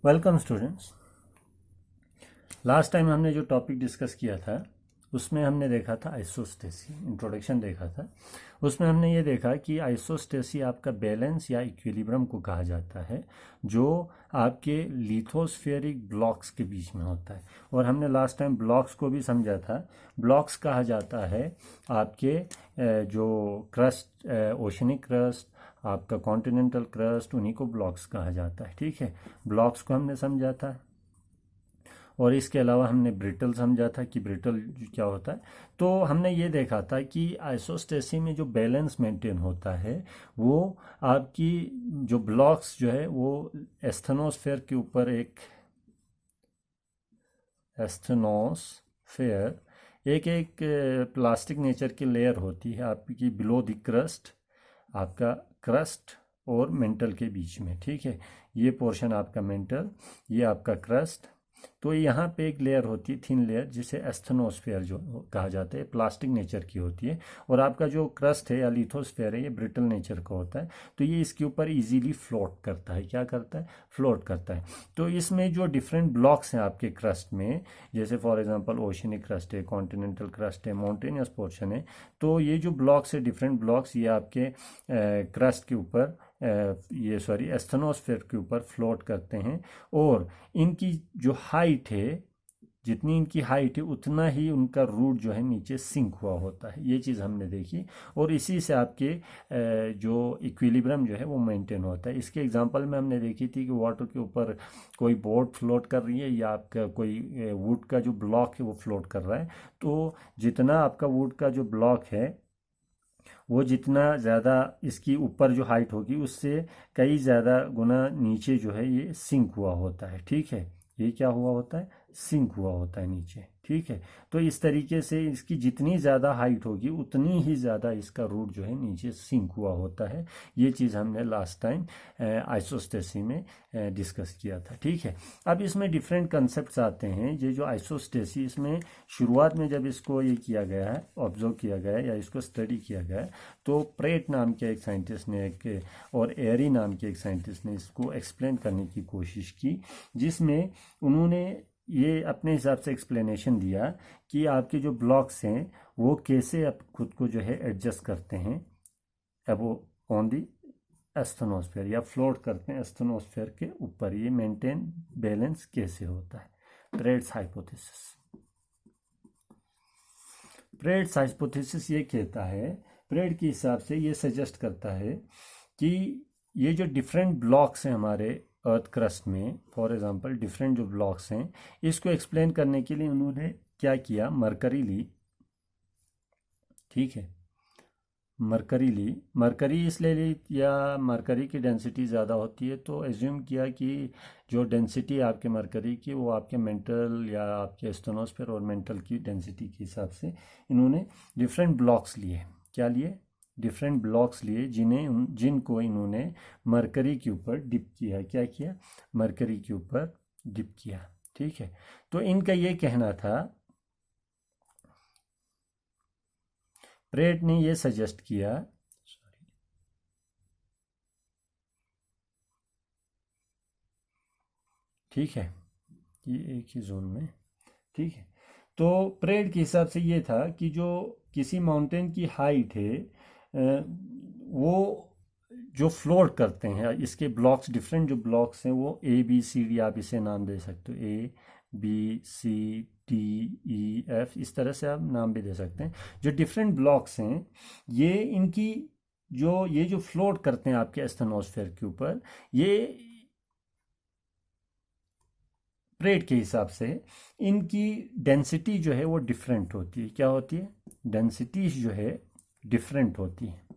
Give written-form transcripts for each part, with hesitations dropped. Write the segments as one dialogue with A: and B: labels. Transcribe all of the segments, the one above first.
A: Welcome students. Last time हमने जो topic discuss किया था उसमें हमने देखा था आइसोस्टेसी, इंट्रोडक्शन देखा था। उसमें हमने ये देखा कि आइसोस्टेसी आपका बैलेंस या इक्विलिब्रियम को कहा जाता है, जो आपके लिथोस्फेरिक ब्लॉक्स के बीच में होता है। और हमने लास्ट टाइम ब्लॉक्स को भी समझा था। ब्लॉक्स कहा जाता है आपके जो क्रस्ट, ओशनिक क्रस्ट, आपका कॉन्टिनेंटल क्रस्ट, उन्हीं को ब्लॉक्स कहा जाता है। ठीक है, ब्लॉक्स को हमने समझा था। और इसके अलावा हमने ब्रिटल समझा था कि ब्रिटल क्या होता है। तो हमने ये देखा था कि आइसोस्टेसी में जो बैलेंस मेंटेन होता है वो आपकी जो ब्लॉक्स जो है वो एस्थेनोस्फेयर के ऊपर एक प्लास्टिक नेचर की लेयर होती है आपकी बिलो द क्रस्ट, आपका क्रस्ट और मेंटल के बीच में। ठीक है, ये पोर्शन आपका मेंटल, ये आपका क्रस्ट। तो यहाँ पे एक लेयर होती है, थिन लेयर, जिसे एस्थेनोस्फेयर जो कहा जाता है, प्लास्टिक नेचर की होती है। और आपका जो क्रस्ट है या लिथोस्फेयर है, ये ब्रिटल नेचर का होता है। तो ये इसके ऊपर इजीली फ्लोट करता है। क्या करता है? फ्लोट करता है। तो इसमें जो डिफरेंट ब्लॉक्स हैं आपके क्रस्ट में, जैसे फॉर एग्जांपल ओशनिक क्रस्ट है, कॉन्टिनेंटल क्रस्ट है, माउंटेनियस पोर्शन है। तो ये जो ब्लॉक्स है, डिफरेंट ब्लॉक्स, ये आपके क्रस्ट के ऊपर एस्थेनोस्फेयर के ऊपर फ्लोट करते हैं। और इनकी जो हाइट है, जितनी इनकी हाइट है उतना ही उनका रूट जो है नीचे सिंक हुआ होता है। ये चीज़ हमने देखी। और इसी से आपके जो इक्विलिब्रियम जो है वो मेंटेन होता है। इसके एग्जांपल में हमने देखी थी कि वाटर के ऊपर कोई बोट फ्लोट कर रही है, या आपका कोई वुड का जो ब्लॉक है वो फ्लोट कर रहा है। तो जितना आपका वुड का जो ब्लॉक है वो जितना ज़्यादा इसकी ऊपर जो हाइट होगी उससे कई ज़्यादा गुना नीचे जो है ये सिंक हुआ होता है। ठीक है, ये क्या हुआ होता है? सिंक हुआ होता है नीचे। ठीक है, तो इस तरीके से इसकी जितनी ज़्यादा हाइट होगी उतनी ही ज़्यादा इसका रूट जो है नीचे सिंक हुआ होता है। ये चीज़ हमने लास्ट टाइम आइसोस्टेसी में डिस्कस किया था। ठीक है, अब इसमें डिफरेंट कंसेप्ट आते हैं। ये जो आइसोस्टेसी, इसमें शुरुआत में जब इसको ये किया गया है, ऑब्जर्व किया गया है या इसको स्टडी किया गया है, तो प्रेट नाम के एक साइंटिस्ट ने और एरी नाम के एक साइंटिस्ट ने इसको एक्सप्लेन करने की कोशिश की, जिसमें उन्होंने ये अपने हिसाब से एक्सप्लेनेशन दिया कि आपके जो ब्लॉक्स हैं वो कैसे आप खुद को जो है एडजस्ट करते हैं अब ऑन दी एस्थेनोस्फेयर, या फ्लोट करते हैं एस्थेनोस्फेयर के ऊपर। ये मेंटेन बैलेंस कैसे होता है? प्रेट्स हाइपोथेसिस। प्रेट्स हाइपोथेसिस ये कहता है, प्रेट के हिसाब से ये सजेस्ट करता है कि ये जो डिफरेंट ब्लॉक्स हैं हमारे अर्थ क्रस्ट में, फॉर एग्जांपल डिफरेंट जो ब्लॉक्स हैं, इसको एक्सप्लेन करने के लिए उन्होंने क्या किया, मरकरी ली। ठीक है, मरकरी इसलिए ली, या मरकरी की डेंसिटी ज़्यादा होती है, तो एज्यूम किया कि जो डेंसिटी है आपके मरकरी की वो आपके मेंटल या आपके एस्टोनोस्फेयर और मेंटल की डेंसिटी के हिसाब से इन्होंने डिफरेंट ब्लॉक्स लिए। क्या लिए? डिफरेंट ब्लॉक्स लिए, जिनको इन्होंने मरकरी के ऊपर डिप किया। क्या किया? मरकरी के ऊपर डिप किया। ठीक है, तो इनका ये कहना था, प्रेट ने ये सजेस्ट किया, ठीक है, ये एक ही जोन में। ठीक है, तो प्रेड के हिसाब से ये था कि जो किसी माउंटेन की हाइट है वो जो फ्लोट करते हैं, इसके ब्लॉक्स, डिफरेंट जो ब्लॉक्स हैं वो A B C D, आप इसे नाम दे सकते हो, A B C D E F, इस तरह से आप नाम भी दे सकते हैं। जो डिफरेंट ब्लॉक्स हैं, ये इनकी ये जो फ्लोट करते हैं आपके एस्थेनोस्फेयर के ऊपर, ये प्रेट के हिसाब से इनकी डेंसिटी जो है वो डिफरेंट होती है। क्या होती है? डेंसिटी जो है डिफरेंट होती है।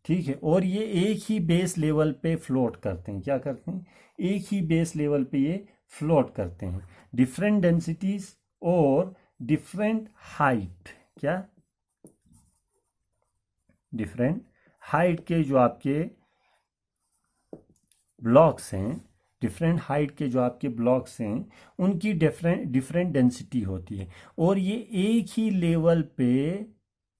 A: ठीक है, और ये एक ही बेस लेवल पे फ्लोट करते हैं। क्या करते हैं? एक ही बेस लेवल पे ये फ्लोट करते हैं। डिफरेंट डेंसिटीज और डिफरेंट हाइट। क्या? डिफरेंट हाइट के जो आपके ब्लॉक्स हैं, डिफरेंट हाइट के जो आपके ब्लॉक्स हैं, उनकी डिफरेंट डिफरेंट डेंसिटी होती है। और ये एक ही लेवल पे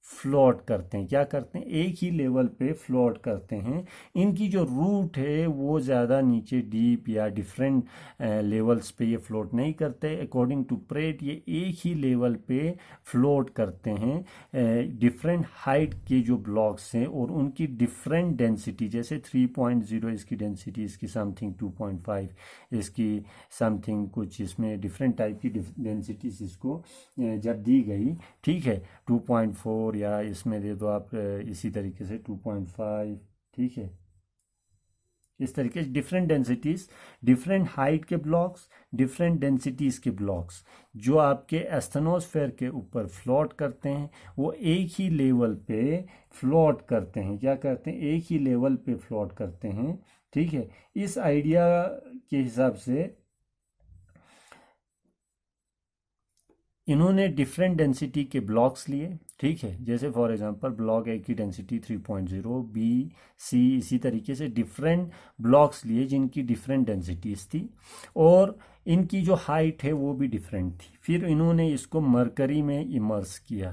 A: फ्लोट करते हैं। क्या करते हैं? एक ही लेवल पे फ्लोट करते हैं। इनकी जो रूट है वो ज़्यादा नीचे डीप या डिफरेंट लेवल्स पे ये फ्लोट नहीं करते। अकॉर्डिंग टू प्रेट ये एक ही लेवल पे फ्लोट करते हैं। डिफरेंट हाइट के जो ब्लॉक्स हैं और उनकी डिफरेंट डेंसिटी, जैसे 3.0 इसकी डेंसिटी, इसकी समथिंग 2.5, इसकी समथिंग कुछ, इसमें डिफरेंट टाइप की डेंसिटीज इसको जब दी गई, ठीक है, 2.4 या इसमें दे दो आप इसी तरीके से 2.5, ठीक है, इस तरीके से डिफरेंट डेंसिटीज, डिफरेंट हाइट के ब्लॉक्स, डिफरेंट डेंसिटीज के ब्लॉक्स जो आपके एस्थेनोस्फेयर के ऊपर फ्लोट करते हैं, वो एक ही लेवल पे फ्लोट करते हैं। क्या करते हैं? एक ही लेवल पे फ्लोट करते हैं, ठीक है। इस आइडिया के हिसाब से इन्होंने डिफरेंट डेंसिटी के ब्लॉक्स लिए, ठीक है, जैसे फॉर एग्जांपल ब्लॉक ए की डेंसिटी 3.0, बी, सी, इसी तरीके से डिफरेंट ब्लॉक्स लिए जिनकी डिफरेंट डेंसिटीज थी और इनकी जो हाइट है वो भी डिफरेंट थी। फिर इन्होंने इसको मरकरी में इमर्स किया।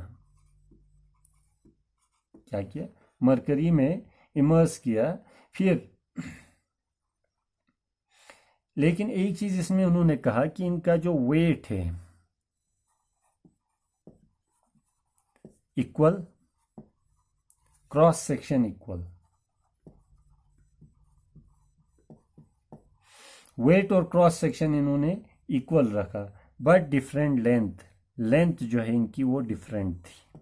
A: क्या किया? मरकरी में इमर्स किया। फिर लेकिन एक चीज इसमें उन्होंने कहा कि इनका जो वेट है equal, cross section equal, weight और क्रॉस सेक्शन इन्होंने इक्वल रखा, बट डिफरेंट लेंथ, लेंथ जो है इनकी वो डिफरेंट थी,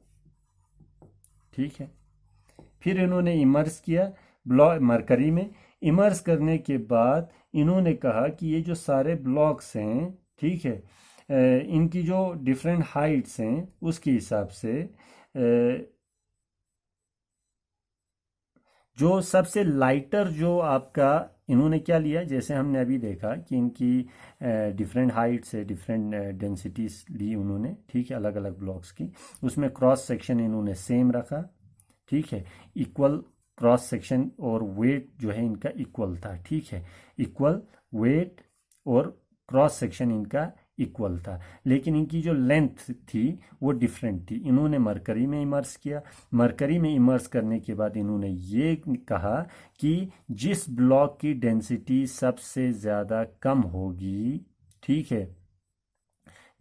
A: ठीक है। फिर इन्होंने इमर्स किया ब्लॉक मरकरी में। इमर्स करने के बाद इन्होंने कहा कि ये जो सारे ब्लॉक्स हैं, ठीक है, इनकी जो डिफरेंट हाइट्स हैं उसके हिसाब से जो सबसे लाइटर जो आपका, इन्होंने क्या लिया, जैसे हमने अभी देखा कि इनकी डिफरेंट हाइट्स है, डिफरेंट डेंसिटीज ली उन्होंने, ठीक है, अलग अलग ब्लॉक्स की। उसमें क्रॉस सेक्शन इन्होंने सेम रखा, ठीक है, इक्वल क्रॉस सेक्शन, और वेट जो है इनका इक्वल था, ठीक है, इक्वल वेट और क्रॉस सेक्शन इनका इक्वल था। लेकिन इनकी जो लेंथ थी वो डिफरेंट थी। इन्होंने मरकरी में इमर्स किया। मरकरी में इमर्स करने के बाद इन्होंने ये कहा कि जिस ब्लॉक की डेंसिटी सबसे ज़्यादा कम होगी, ठीक है,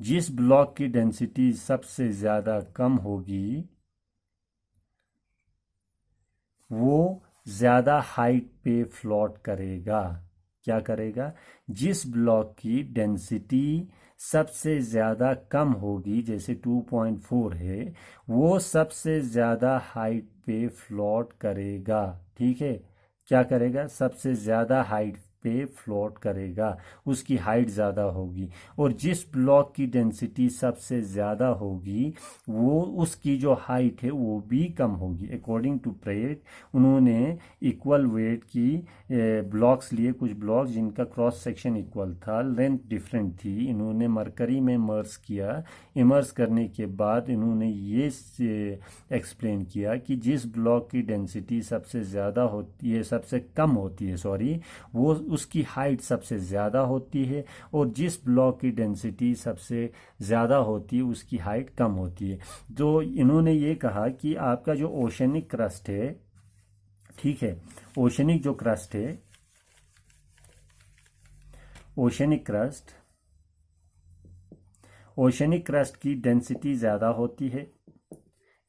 A: जिस ब्लॉक की डेंसिटी सबसे ज़्यादा कम होगी वो ज़्यादा हाइट पे फ्लोट करेगा। क्या करेगा? जिस ब्लॉक की डेंसिटी सबसे ज़्यादा कम होगी, जैसे 2.4 है, वो सबसे ज़्यादा हाइट पे फ्लोट करेगा, ठीक है। क्या करेगा? सबसे ज़्यादा हाइट पे फ्लोट करेगा, उसकी हाइट ज़्यादा होगी। और जिस ब्लॉक की डेंसिटी सबसे ज़्यादा होगी वो उसकी जो हाइट है वो भी कम होगी। अकॉर्डिंग टू प्रेट उन्होंने इक्वल वेट की ब्लॉक्स लिए, कुछ ब्लॉक्स जिनका क्रॉस सेक्शन इक्वल था, लेंथ डिफरेंट थी, इन्होंने मरकरी में इमर्स किया। इमर्स करने के बाद इन्होंने ये एक्सप्लेन किया कि जिस ब्लॉक की डेंसिटी सबसे ज़्यादा होती है, सबसे कम होती है, सॉरी, वो उसकी हाइट सबसे ज़्यादा होती है, और जिस ब्लॉक की डेंसिटी सबसे ज़्यादा होती है उसकी हाइट कम होती है। तो इन्होंने ये कहा कि आपका जो ओशनिक क्रस्ट है, ठीक है, ओशनिक जो क्रस्ट है, ओशनिक क्रस्ट, ओशनिक क्रस्ट की डेंसिटी ज़्यादा होती है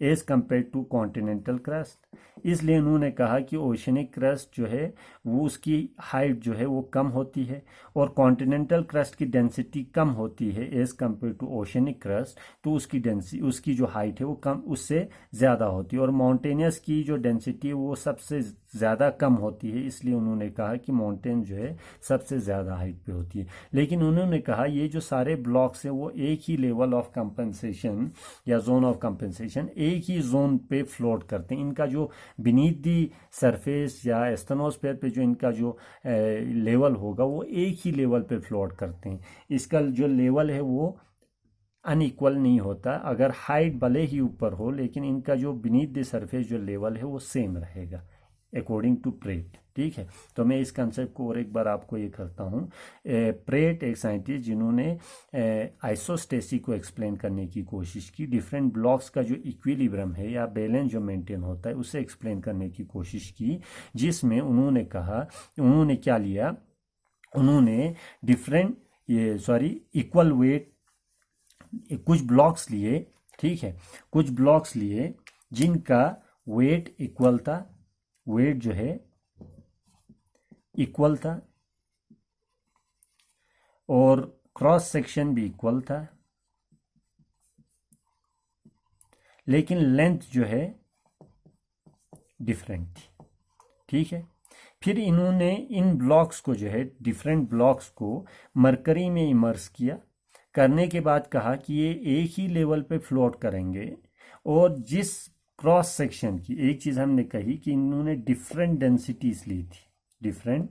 A: as compare to continental crust. इसलिए उन्होंने कहा कि ओशनिक क्रस्ट जो है वो उसकी हाइट जो है वो कम होती है, और कॉन्टिनेंटल क्रस्ट की डेंसिटी कम होती है as compare to oceanic crust, तो उसकी डेंसिटी, उसकी जो हाइट है वो कम, उससे ज़्यादा होती है। और माउंटेनियस की जो डेंसिटी है वो सबसे ज़्यादा कम होती है, इसलिए उन्होंने कहा कि माउंटेन जो है सबसे ज़्यादा हाइट पे होती है। लेकिन उन्होंने कहा ये जो सारे ब्लॉक्स हैं वो एक ही लेवल ऑफ कंपनसेशन या जोन ऑफ कंपनसेशन, एक ही जोन पे फ्लोट करते हैं। इनका जो बीनीथ दी सरफेस या एस्थेनोस्फेयर पे जो इनका जो लेवल होगा वो एक ही लेवल पे फ्लोट करते हैं। इसका जो लेवल है वो अनइक्वल नहीं होता, अगर हाइट भले ही ऊपर हो लेकिन इनका जो बीनीथ द सरफेस जो लेवल है वो सेम रहेगा, अकॉर्डिंग टू प्रेट, ठीक है। तो मैं इस कंसेप्ट को और एक बार आपको ये करता हूँ। प्रेट एक साइंटिस्ट जिन्होंने आइसोस्टेसी को एक्सप्लेन करने की कोशिश की, डिफरेंट ब्लॉक्स का जो इक्विलिब्रियम है या बैलेंस जो मेंटेन होता है उसे एक्सप्लेन करने की कोशिश की, जिसमें उन्होंने कहा, उन्होंने क्या लिया, उन्होंने डिफरेंट इक्वल वेट कुछ ब्लॉक्स लिए, ठीक है, कुछ ब्लॉक्स लिए जिनका वेट इक्वल था, वेट जो है इक्वल था और क्रॉस सेक्शन भी इक्वल था, लेकिन लेंथ जो है डिफरेंट थी, ठीक है। फिर इन्होंने इन ब्लॉक्स को जो है, डिफरेंट ब्लॉक्स को मरकरी में इमर्स किया, करने के बाद कहा कि ये एक ही लेवल पे फ्लोट करेंगे, और जिस क्रॉस सेक्शन की एक चीज़ हमने कही कि इन्होंने डिफरेंट डेंसिटीज ली थी, डिफरेंट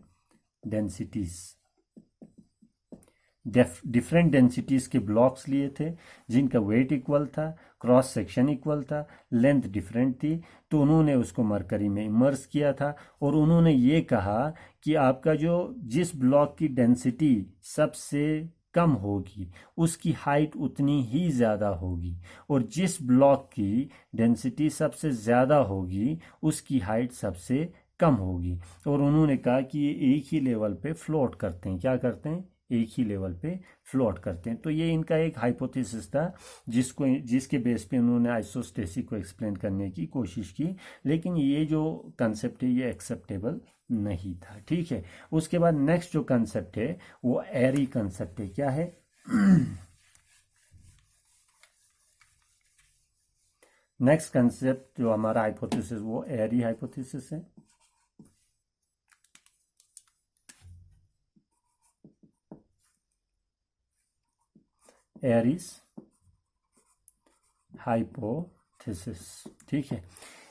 A: डेंसिटीज, डिफरेंट डेंसिटीज के ब्लॉक्स लिए थे जिनका वेट इक्वल था, क्रॉस सेक्शन इक्वल था, लेंथ डिफरेंट थी, तो उन्होंने उसको मरकरी में इमर्स किया था। और उन्होंने ये कहा कि आपका जो जिस ब्लॉक की डेंसिटी सबसे कम होगी उसकी हाइट उतनी ही ज़्यादा होगी, और जिस ब्लॉक की डेंसिटी सबसे ज़्यादा होगी उसकी हाइट सबसे कम होगी। और उन्होंने कहा कि ये एक ही लेवल पे फ्लोट करते हैं, क्या करते हैं, एक ही लेवल पे फ्लोट करते हैं। तो ये इनका एक हाइपोथेसिस था जिसके बेस पे उन्होंने आइसोस्टेसी को एक्सप्लेन करने की कोशिश की, लेकिन ये जो कंसेप्ट है ये एक्सेप्टेबल नहीं था, ठीक है। उसके बाद नेक्स्ट जो कंसेप्ट है वो एरी कंसेप्ट है। क्या है नेक्स्ट कंसेप्ट जो हमारा हाइपोथेसिस वो एरी हाइपोथेसिस है। एरीज हाइपोथेसिस, ठीक है,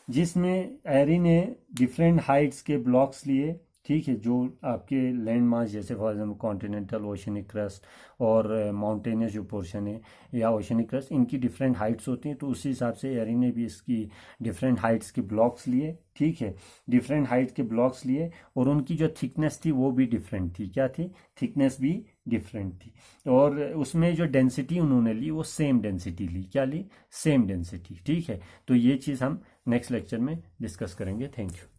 A: जिसमें एरी ने डिफरेंट हाइट्स के ब्लॉक्स लिए, ठीक है, जो आपके लैंड मास जैसे for example continental oceanic crust और माउंटेनियस जो पोर्शन है या ओशनिक क्रस्ट, इनकी डिफरेंट हाइट्स होती हैं, तो उसी हिसाब से एरी ने भी इसकी डिफरेंट हाइट्स के ब्लॉक्स लिए, ठीक है, डिफरेंट हाइट के ब्लॉक्स लिए, और उनकी जो थिकनेस थी वो भी डिफरेंट थी, क्या थी, थिकनेस भी डिफरेंट थी, और उसमें जो डेंसिटी उन्होंने ली वो सेम डेंसिटी ली, क्या ली, सेम डेंसिटी, ठीक है। तो ये चीज़ हम नेक्स्ट लेक्चर में डिस्कस करेंगे। Thank you.